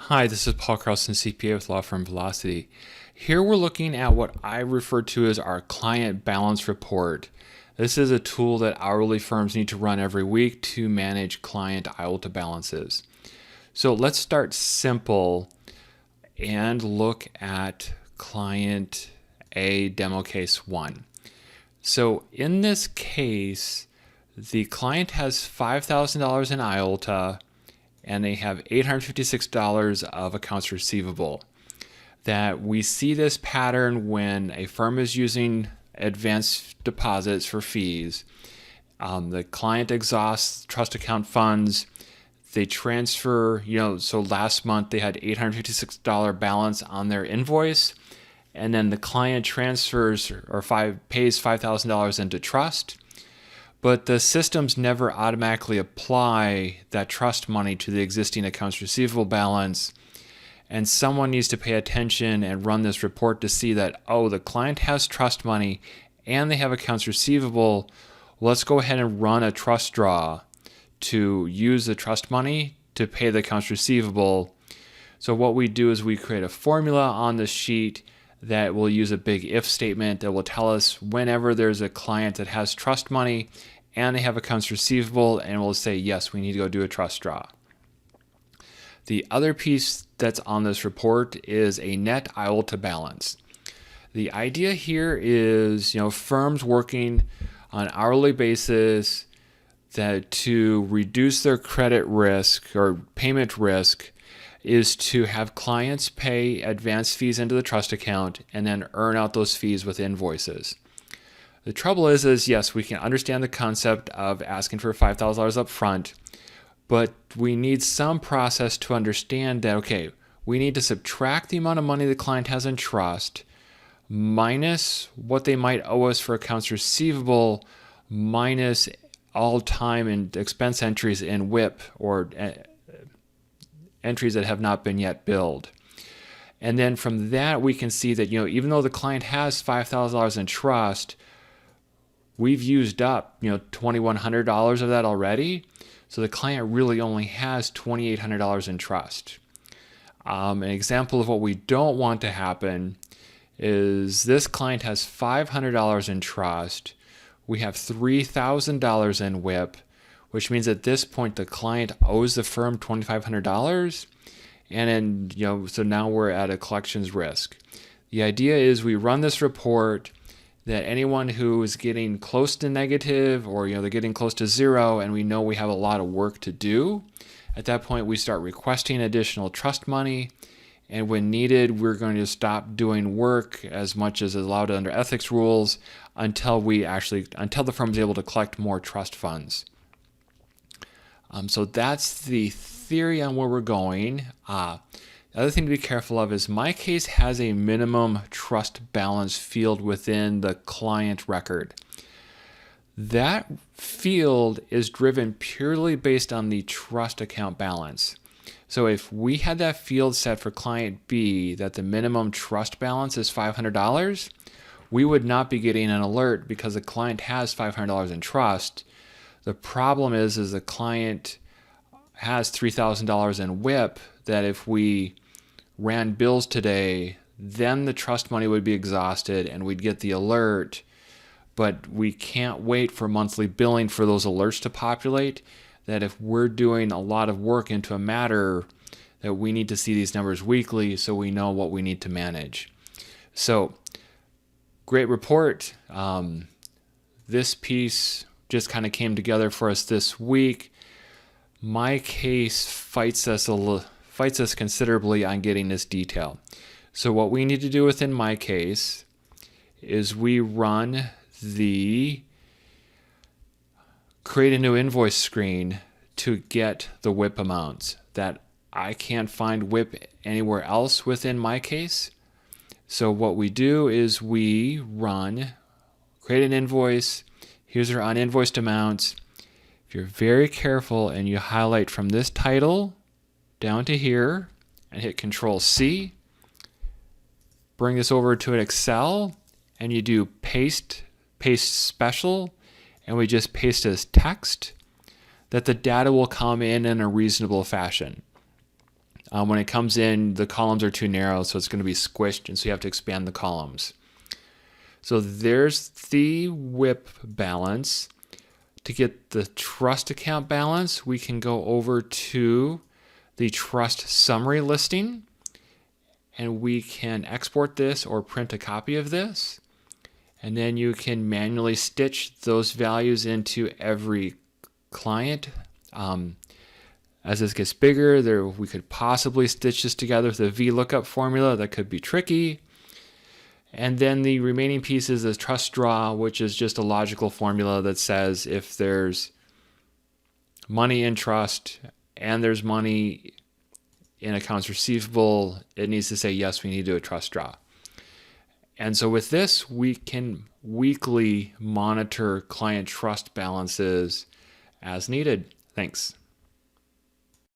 Hi, this is Paul Carlson, CPA with Law Firm Velocity. Here we're looking at what I refer to as our client balance report. This is a tool that hourly firms need to run every week to manage client IOLTA balances. So let's start simple and look at client A demo case 1. So in this case, the client has $5,000 in IOLTA and they have $856 of accounts receivable. That we see this pattern when a firm is using advance deposits for fees. The client exhausts trust account funds. They transfer, so last month they had $856 balance on their invoice, and then the client transfers or pays $5,000 into trust. But the systems never automatically apply that trust money to the existing accounts receivable balance. And someone needs to pay attention and run this report to see that, the client has trust money and they have accounts receivable. Let's go ahead and run a trust draw to use the trust money to pay the accounts receivable. So what we do is we create a formula on the sheet that will use a big if statement that will tell us whenever there's a client that has trust money and they have accounts receivable, and we'll say, yes, we need to go do a trust draw. The other piece that's on this report is a net IOLTA balance. The idea here is, firms working on an hourly basis that to reduce their credit risk or payment risk is to have clients pay advance fees into the trust account and then earn out those fees with invoices. The trouble is yes, we can understand the concept of asking for $5,000 up front, but we need some process to understand that, we need to subtract the amount of money the client has in trust minus what they might owe us for accounts receivable minus all time and expense entries in WIP or entries that have not been yet billed. And then from that, we can see that, even though the client has $5,000 in trust, we've used up, $2,100 of that already. So the client really only has $2,800 in trust. An example of what we don't want to happen is this client has $500 in trust. We have $3,000 in WIP, which means at this point the client owes the firm $2,500, and then so now we're at a collections risk. The idea is we run this report that anyone who is getting close to negative or they're getting close to zero, and we know we have a lot of work to do. At that point, we start requesting additional trust money, and when needed, we're going to stop doing work as much as is allowed under ethics rules until the firm is able to collect more trust funds. So that's the theory on where we're going. The other thing to be careful of is MyCase has a minimum trust balance field within the client record. That field is driven purely based on the trust account balance. So if we had that field set for client B that the minimum trust balance is $500, we would not be getting an alert because the client has $500 in trust. The problem is the client has $3,000 in WIP that if we ran bills today, then the trust money would be exhausted and we'd get the alert, but we can't wait for monthly billing for those alerts to populate. That if we're doing a lot of work into a matter, that we need to see these numbers weekly so we know what we need to manage. So, great report. This piece just kind of came together for us this week. MyCase fights us considerably on getting this detail. So what we need to do within MyCase is we run the create a new invoice screen to get the WIP amounts that I can't find WIP anywhere else within MyCase. So what we do is we create an invoice. Here's our uninvoiced amounts. If you're very careful and you highlight from this title down to here and hit Control-C, bring this over to an Excel, and you do paste special, and we just paste as text, that the data will come in a reasonable fashion. When it comes in, the columns are too narrow, so it's going to be squished, and so you have to expand the columns. So there's the WIP balance. To get the trust account balance, we can go over to the trust summary listing, and we can export this or print a copy of this. And then you can manually stitch those values into every client. As this gets bigger, we could possibly stitch this together with a VLOOKUP formula. That could be tricky. And then the remaining piece is the trust draw, which is just a logical formula that says if there's money in trust and there's money in accounts receivable, it needs to say, yes, we need to do a trust draw. And so with this, we can weekly monitor client trust balances as needed. Thanks.